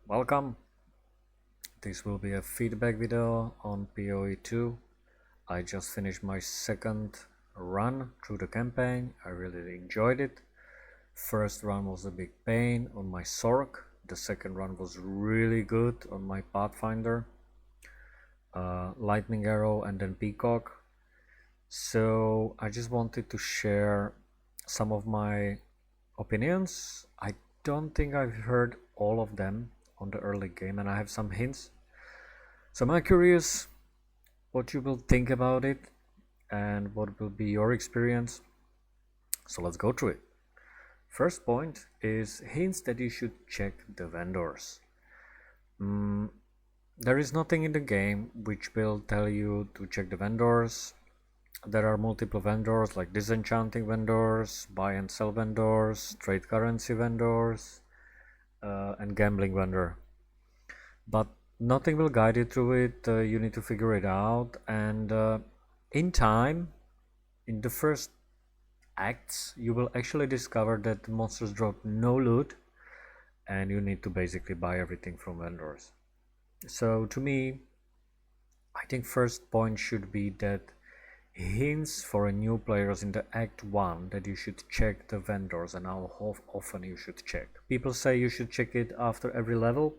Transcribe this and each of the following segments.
Welcome. This will be a feedback video on POE 2. I just finished my second run through the campaign. I really enjoyed it. First run was a big pain on my Sork. The second run was really good on my Pathfinder, Lightning Arrow, and then Peacock. So I just wanted to share some of my opinions. I don't think I've heard all of them on the early game, and I have some hints. So I'm curious what you will think about it and what will be your experience. So let's go through it. First point is hints that you should check the vendors. There is nothing in the game which will tell you to check the vendors. There are multiple vendors like disenchanting vendors, buy and sell vendors, trade currency vendors, and gambling vendor. But nothing will guide you through it. You need to figure it out, and in time, in the first acts, you will actually discover that the monsters drop no loot, and you need to basically buy everything from vendors. So to me, I think first point should be that hints for a new players in the Act 1 that you should check the vendors and how often you should check. People say you should check it after every level,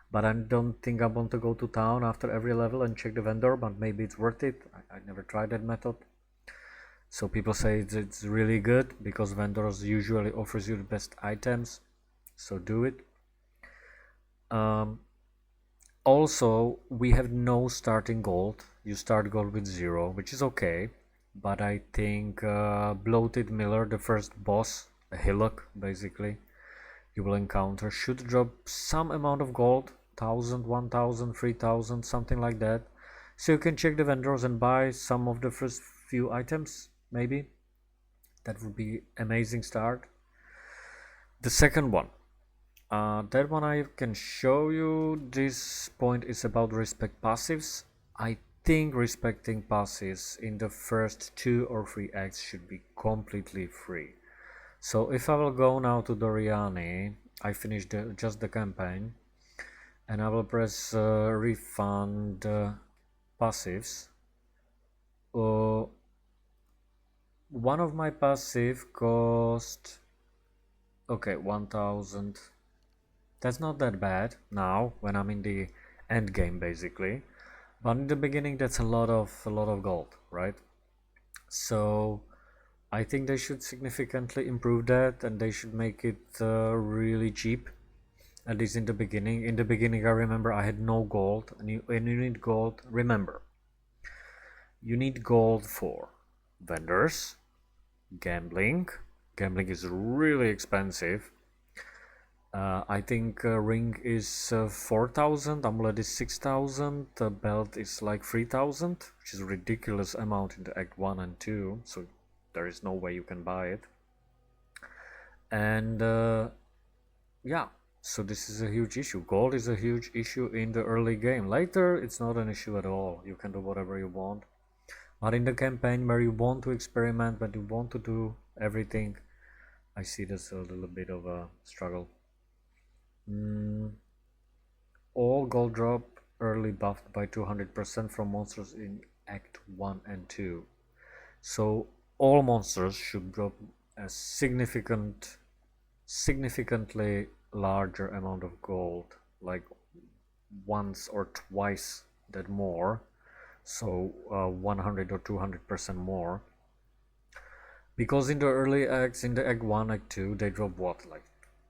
but I don't think I want to go to town after every level and check the vendor, but maybe it's worth it. I never tried that method. So people say it's really good because vendors usually offers you the best items, so do it. Also, we have no starting gold. You start gold with 0, which is okay. But I think Bloated Miller, the first boss, a hillock basically, you will encounter, should drop some amount of gold, 1000, 1000, 3000, something like that. So you can check the vendors and buy some of the first few items, maybe. That would be amazing start. The second one. That one I can show you. This point is about respect passives. I think respecting passives in the first 2 or 3 acts should be completely free. So if I will go now to Doriani, I finished just the campaign, and I will press refund passives. One of my passive cost, okay, 1000. That's not that bad now when I'm in the end game basically, but in the beginning that's a lot of gold, right? So I think they should significantly improve that, and they should make it really cheap, at least in the beginning. In the beginning I remember I had no gold, and you need gold. Remember, you need gold for vendors, gambling. Gambling is really expensive. I think ring is 4000, amulet is 6000, the belt is like 3000, which is a ridiculous amount in the Act 1 and 2, so there is no way you can buy it. And yeah, so this is a huge issue. Gold is a huge issue in the early game. Later, it's not an issue at all. You can do whatever you want. But in the campaign where you want to experiment, but you want to do everything, I see this a little bit of a struggle. All gold drop early buffed by 200% from monsters in Act 1 and 2. So all monsters should drop a significantly larger amount of gold, like once or twice that more. So 100 or 200% more. Because in the early acts, in the Act 1, Act 2, they drop what, like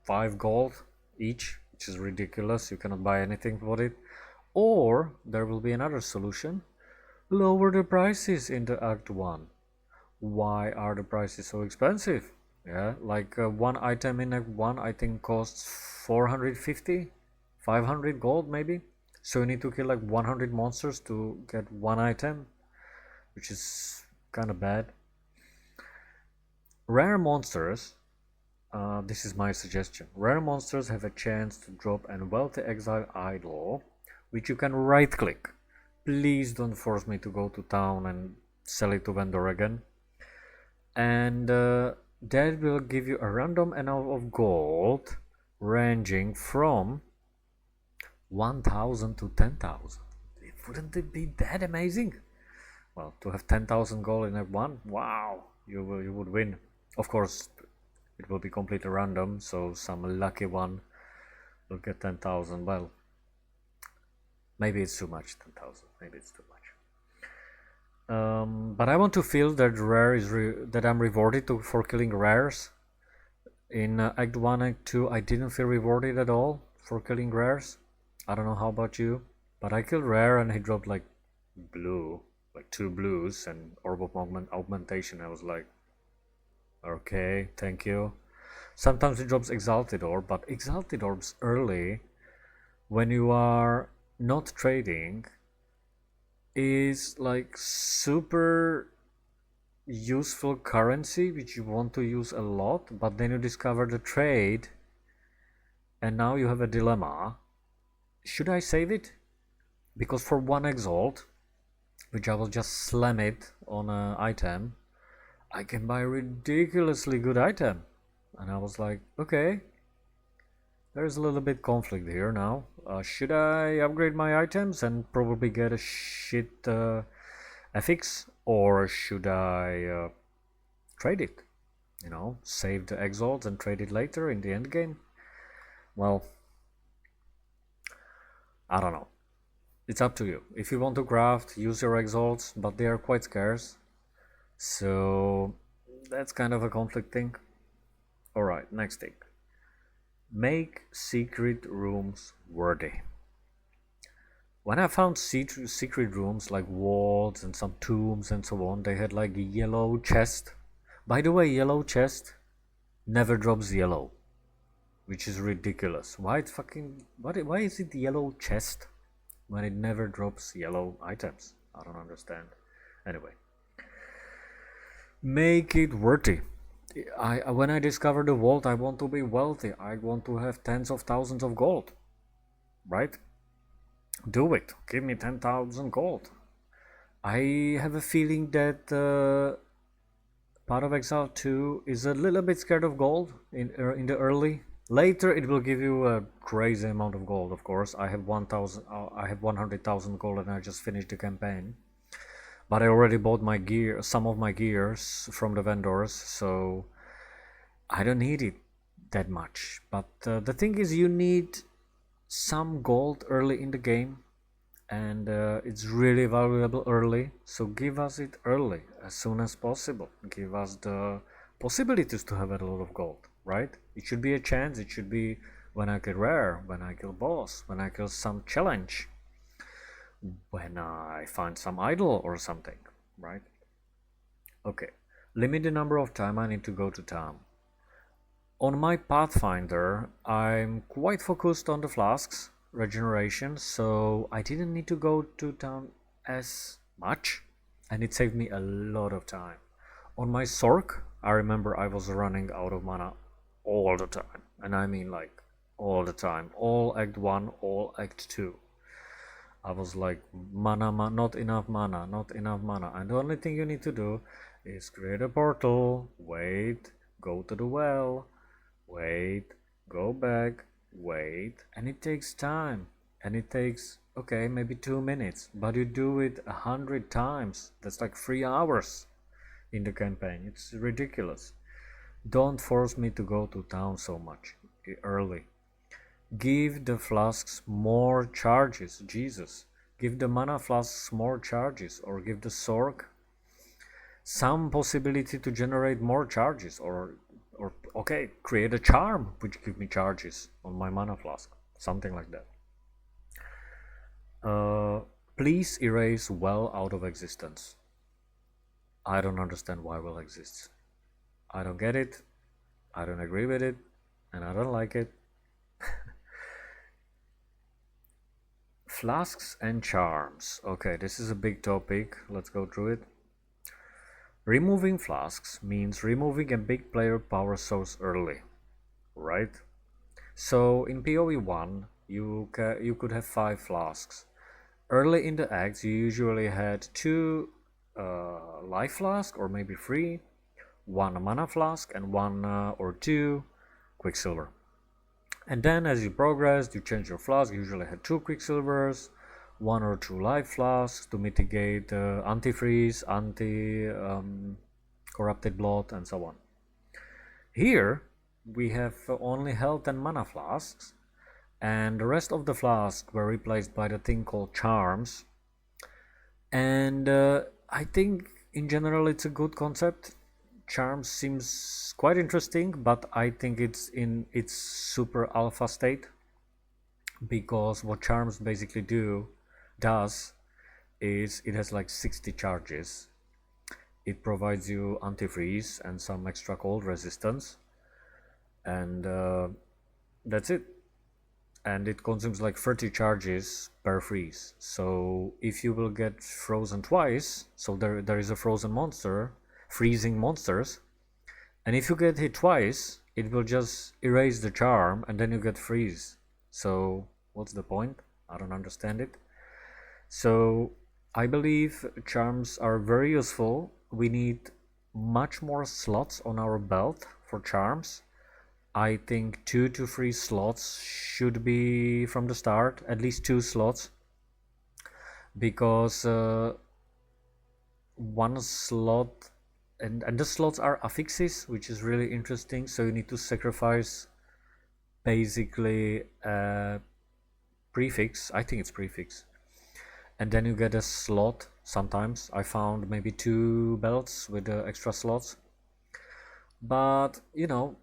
5 gold each, which is ridiculous. You cannot buy anything for it. Or there will be another solution: lower the prices in the Act 1. Why are the prices so expensive? Yeah, like one item in Act 1 I think costs 450, 500 gold maybe. So you need to kill like 100 monsters to get one item, which is kind of bad. Rare monsters, this is my suggestion. Rare monsters have a chance to drop a Wealthy Exile Idol, which you can right click. Please don't force me to go to town and sell it to vendor again. And that will give you a random amount of gold ranging from 1,000 to 10,000. Wouldn't it be that amazing? Well, to have 10,000 gold in Act 1, wow, you would win. Of course, it will be completely random, so some lucky one will get 10,000. Well, maybe it's too much, 10,000. Maybe it's too much. But I want to feel that that I'm rewarded for killing rares. In Act 1, Act 2, I didn't feel rewarded at all for killing rares. I don't know how about you, but I killed rare and he dropped like blue, like 2 blues and orb of augmentation. I was like, okay, thank you. Sometimes it drops exalted orb, but exalted orbs early when you are not trading is like super useful currency which you want to use a lot, but then you discover the trade and now you have a dilemma. Should I save it? Because for 1 exalt, which I will just slam it on an item, I can buy a ridiculously good item. And I was like, okay, there's a little bit conflict here now. Should I upgrade my items and probably get a shit FX, or should I trade it? You know, save the exalts and trade it later in the end game? Well, I don't know. It's up to you. If you want to craft, use your exalts, but they are quite scarce. So that's kind of a conflict thing. Alright, next thing. Make secret rooms worthy. When I found secret rooms like vaults and some tombs and so on, they had like a yellow chest. By the way, yellow chest never drops yellow, which is ridiculous. Why is it yellow chest when it never drops yellow items? I don't understand. Anyway, make it worthy. When I discover the vault, I want to be wealthy. I want to have tens of thousands of gold, right? Do it. Give me 10,000 gold. I have a feeling that Path of Exile 2 is a little bit scared of gold in the early. Later it will give you a crazy amount of gold, of course. I have 1,000. I have 100,000 gold, and I just finished the campaign. But I already bought my gear, some of my gears from the vendors, so I don't need it that much. But the thing is, you need some gold early in the game, and it's really valuable early, so give us it early, as soon as possible. Give us the possibilities to have a lot of gold, right? It should be a chance. It should be when I kill rare, when I kill boss, when I kill some challenge, when I find some idol or something, right? Okay, limit the number of time I need to go to town. On my Pathfinder, I'm quite focused on the flasks regeneration, so I didn't need to go to town as much, and it saved me a lot of time. On my Sork, I remember I was running out of mana all the time, and I mean like all the time, all Act 1, all Act 2. I was like, not enough mana, not enough mana, and the only thing you need to do is create a portal, wait, go to the well, wait, go back, wait, and it takes time, and it takes, okay, maybe 2 minutes, but you do it 100 times. That's like 3 hours in the campaign. It's ridiculous. Don't force me to go to town so much early. Give the flasks more charges, Jesus. Give the mana flasks more charges, or give the Sork some possibility to generate more charges, or okay, create a charm which give me charges on my mana flask, something like that. Please erase well out of existence. I don't understand why well exists. I don't get it, I don't agree with it, and I don't like it. Flasks and charms. Okay, this is a big topic. Let's go through it. Removing flasks means removing a big player power source early, right? So in POE 1, you could have 5 flasks. Early in the acts, you usually had 2 life flask, or maybe 3, 1 mana flask, and 1 or 2 quicksilver. And then as you progress, you change your flask. You usually had 2 quicksilvers, 1 or 2 life flasks to mitigate antifreeze, corrupted blood, and so on. Here we have only health and mana flasks, and the rest of the flasks were replaced by the thing called charms. And I think in general it's a good concept. Charms seems quite interesting, but I think it's in its super alpha state, because what charms basically does is it has like 60 charges. It provides you antifreeze and some extra cold resistance, and that's it. And it consumes like 30 charges per freeze. So if you will get frozen twice, so there is a frozen monster, freezing monsters, and if you get hit twice, it will just erase the charm and then you get freeze. So what's the point? I don't understand it. So I believe charms are very useful. We need much more slots on our belt for charms. I think 2 to 3 slots should be from the start, at least 2 slots, because one slot, and the slots are affixes, which is really interesting. So you need to sacrifice basically a prefix. I think it's prefix, and then you get a slot. Sometimes I found maybe 2 belts with extra slots, but you know,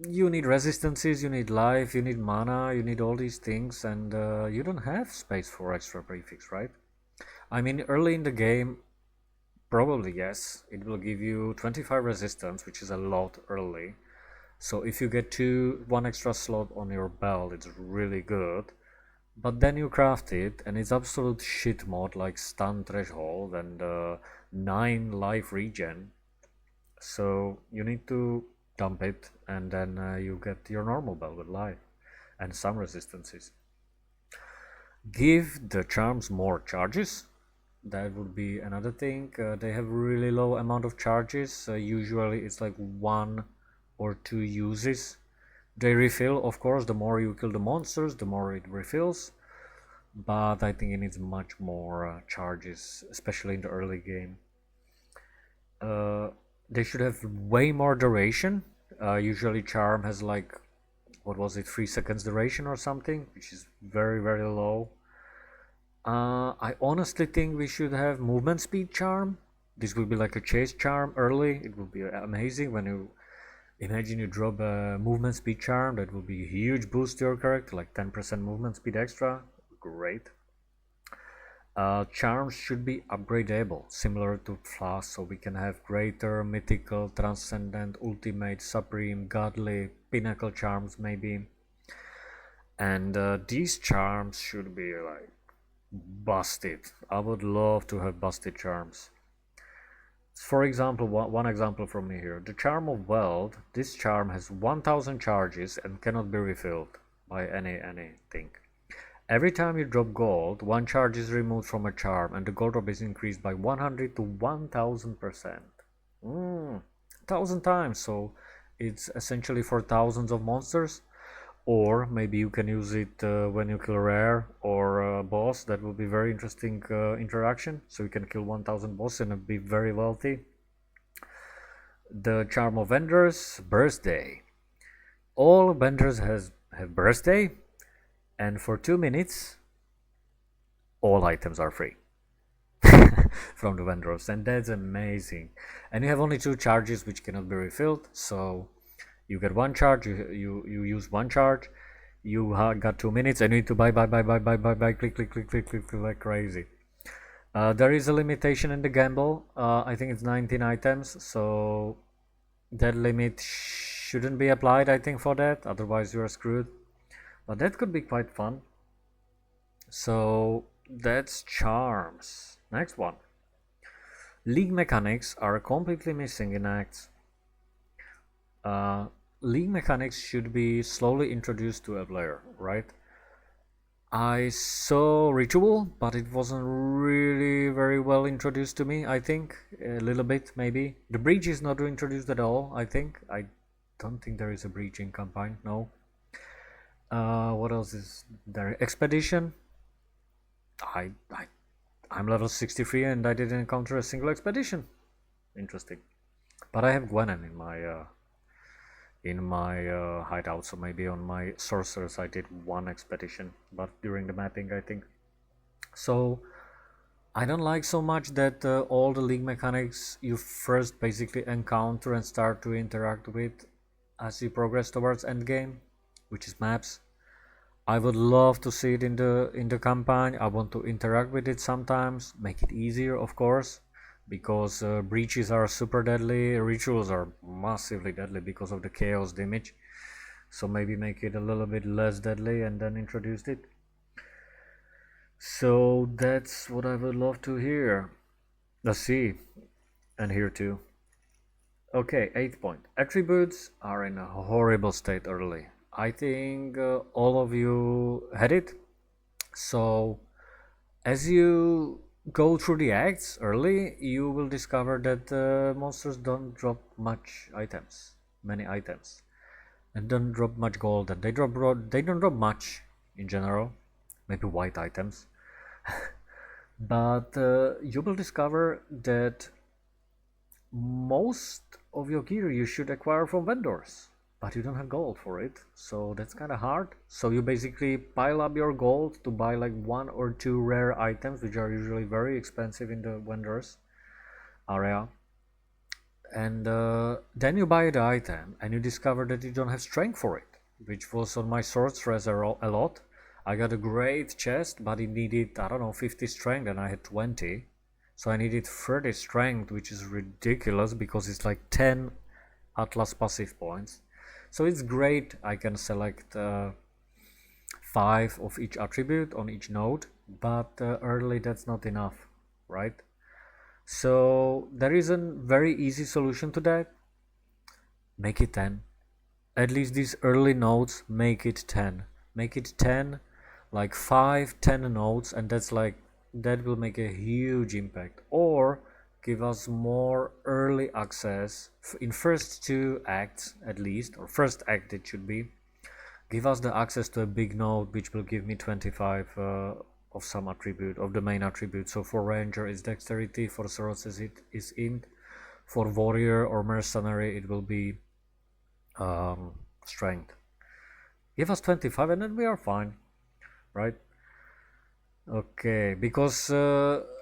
you need resistances, you need life, you need mana, you need all these things, and you don't have space for extra prefix, right? I mean, early in the game, probably yes, it will give you 25 resistance, which is a lot early. So if you get 1 extra slot on your belt, it's really good. But then you craft it, and it's absolute shit mod, like stun threshold and 9 life regen. So you need to dump it, and then you get your normal belt with life and some resistances. Give the charms more charges. That would be another thing. They have really low amount of charges. Usually it's like 1 or 2 uses. They refill, of course. The more you kill the monsters, the more it refills, but I think it needs much more charges, especially in the early game. They should have way more duration. Usually charm has like, what was it, 3 seconds duration or something, which is very, very low. I honestly think we should have movement speed charm. This will be like a chase charm early. It will be amazing when you imagine you drop a movement speed charm. That will be a huge boost to your character, like 10% movement speed extra. Great. Charms should be upgradable, similar to flasks, so we can have greater, mythical, transcendent, ultimate, supreme, godly, pinnacle charms maybe. And these charms should be like busted. I would love to have busted charms. For example, one example from me here. The Charm of Wealth. This charm has 1000 charges and cannot be refilled by anything. Every time you drop gold, 1 charge is removed from a charm and the gold drop is increased by 100 to 1000%. 1000 times, so it's essentially for thousands of monsters. Or maybe you can use it when you kill rare or a boss. That will be very interesting interaction. So you can kill 1000 boss and be very wealthy. The Charm of Vendors, birthday. All vendors have birthday, and for 2 minutes all items are free from the vendors, and that's amazing. And you have only 2 charges which cannot be refilled, so you get 1 charge, you use 1 charge, you got 2 minutes, and you need to buy, click like crazy. There is a limitation in the gamble. I think it's 19 items, so that limit shouldn't be applied, I think, for that, otherwise you are screwed. But that could be quite fun. So that's charms. Next one. League mechanics are completely missing in Acts. League mechanics should be slowly introduced to a player, right? I saw Ritual, but it wasn't really very well introduced to me, I think. A little bit, maybe. The Breach is not introduced at all, I think. I don't think there is a Breach in campaign, no. What else is there? Expedition. I, I I'm level 63 and I didn't encounter a single expedition. Interesting. But I have Gwenan in my hideout, so maybe on my sorcerers I did one expedition, but during the mapping I think. So I don't like so much that all the league mechanics you first basically encounter and start to interact with as you progress towards endgame, which is maps. I would love to see it in the campaign. I want to interact with it sometimes, make it easier, of course, because breaches are super deadly, rituals are massively deadly because of the chaos damage. So maybe make it a little bit less deadly and then introduce it. So that's what I would love to hear. Let's see, and here too. Okay, 8th point. Attributes are in a horrible state early. I think all of you had it. So as you go through the acts early, you will discover that monsters don't drop many items, and don't drop much gold, and they don't drop much in general, maybe white items. But you will discover that most of your gear you should acquire from vendors, but you don't have gold for it, so that's kind of hard. So you basically pile up your gold to buy like one or two rare items, which are usually very expensive in the vendors area, and then you buy the item and you discover that you don't have strength for it, which was on my sorceress a lot. I got a great chest, but it needed, I don't know, 50 strength and I had 20. So I needed 30 strength, which is ridiculous because it's like 10 Atlas passive points. So it's great. I can select 5 of each attribute on each node, but early that's not enough, right? So there is a very easy solution to that. Make it 10. At least these early nodes, make it 10. Make it 10, like 5, 10 nodes, and that will make a huge impact. Or give us more early access in first two acts at least, or first act it should be. Give us the access to a big node which will give me 25 of some attribute, of the main attribute. So for ranger it's dexterity, for sorceress it is int, for warrior or mercenary it will be strength. Give us 25 and then we are fine, right? Okay, because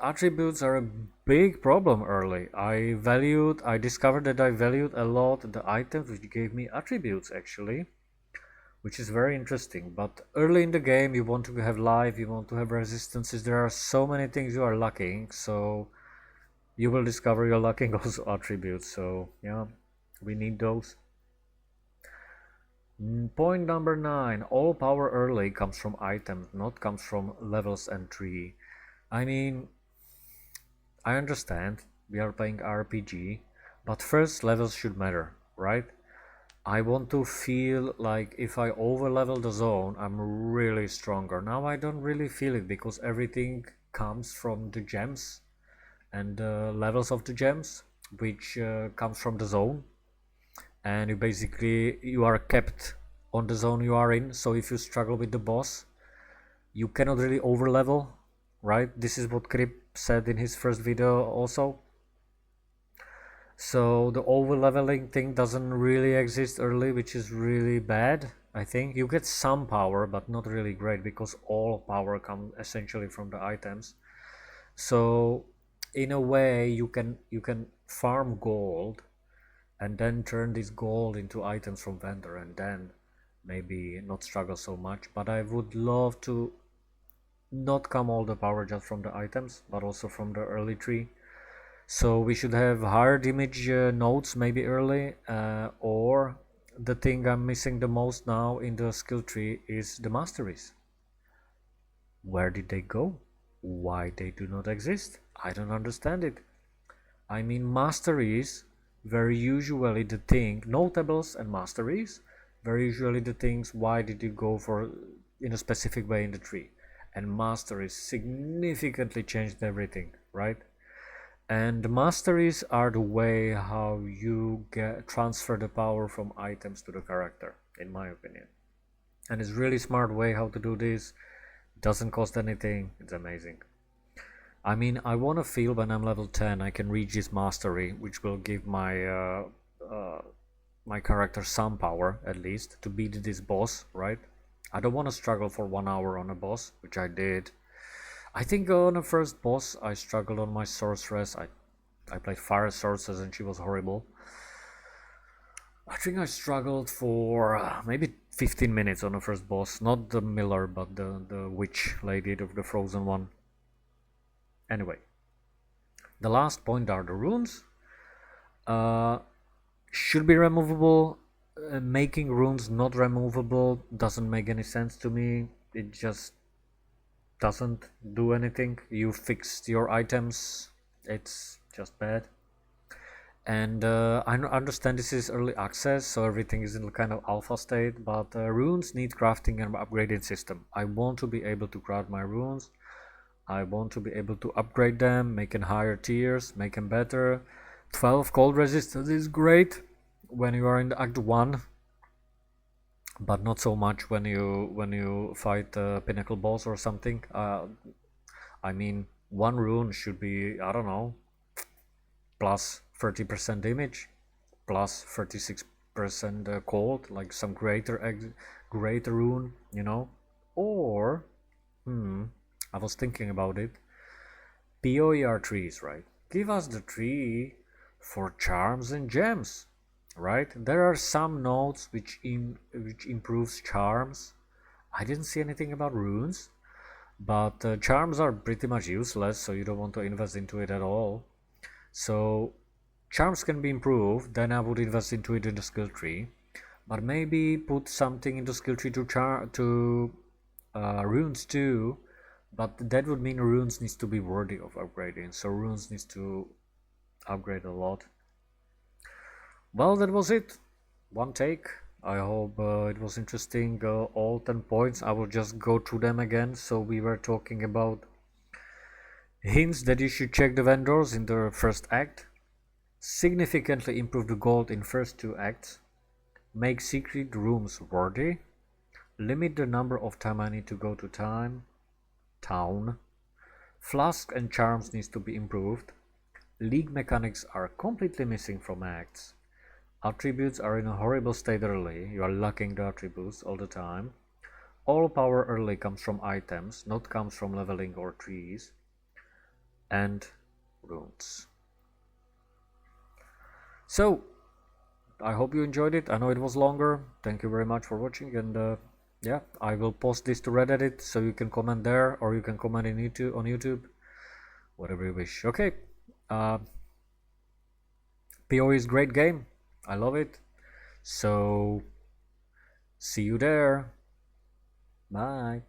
attributes are a big problem early. I discovered that I valued a lot the items which gave me attributes actually, which is very interesting. But early in the game, you want to have life, you want to have resistances. There are so many things you are lacking, so you will discover you're lacking those attributes. So yeah, we need those. Point number 9. All power early comes from items, not comes from levels and tree. I mean, I understand we are playing RPG, but first levels should matter, right? I want to feel like if I overlevel the zone, I'm really stronger. Now I don't really feel it because everything comes from the gems and the levels of the gems, which comes from the zone. And you are kept on the zone you are in. So if you struggle with the boss, you cannot really overlevel, right? This is what Krip said in his first video also. So the over leveling thing doesn't really exist early, which is really bad. I think you get some power, but not really great because all power comes essentially from the items. So in a way, you can farm gold and then turn this gold into items from vendor, and then maybe not struggle so much. But I would love to not come all the power just from the items, but also from the early tree. So we should have hard image nodes maybe early, or the thing I'm missing the most now in the skill tree is the masteries. Where did they go? Why they do not exist? I don't understand it. I mean, masteries were usually the thing, notables and masteries were usually the things. Why did you go for in a specific way in the tree? And masteries significantly changed everything, right? And the masteries are the way how you transfer the power from items to the character, in my opinion. and it's really smart way how to do this. Doesn't cost anything. It's amazing. I mean, I want to feel when I'm level 10 I can reach this mastery, which will give uh, my character some power at least to beat this boss, right? I don't want to struggle for 1 hour on a boss, which I did. I think on the first boss I struggled on my sorceress. I played fire sorceress and she was horrible. I think I struggled for maybe 15 minutes on the first boss, not the miller, but the witch lady, the frozen one. Anyway, the last point are the runes. Uh, should be removable. Making runes not removable doesn't make any sense to me. It just doesn't do anything. You fixed your items. It's just bad. And I understand this is early access, so everything is in kind of alpha state, but runes need crafting and upgrading system. I want to be able to craft my runes. I want to be able to upgrade them, make them higher tiers, make them better. 12 cold resistance is great when you are in the Act 1, but not so much when you fight a pinnacle boss or something. I mean, one rune should be, I don't know, plus 30% damage, plus 36% cold, like some greater rune, you know? Or, I was thinking about it. POE are trees, right? Give us the tree for charms and gems, right? There are some nodes which improves charms. I didn't see anything about runes, but charms are pretty much useless, so you don't want to invest into it at all. So charms can be improved, then I would invest into it in the skill tree, but maybe put something in the skill tree to runes too. But that would mean runes needs to be worthy of upgrading, so runes needs to upgrade a lot. Well, that was it. One take. I hope it was interesting. All 10 points. I will just go through them again. So we were talking about hints that you should check the vendors in the first act. Significantly improve the gold in first two acts. Make secret rooms worthy. Limit the number of time I need to go to town. Flask and charms needs to be improved. League mechanics are completely missing from acts. Attributes are in a horrible state early. You are lacking the attributes all the time. All power early comes from items, not comes from leveling or trees. And runes. So, I hope you enjoyed it. I know it was longer. Thank you very much for watching, and yeah, I will post this to Reddit so you can comment there, or you can comment in YouTube on YouTube, whatever you wish. Okay, uh, POE is a great game. I love it. So see you there. Bye.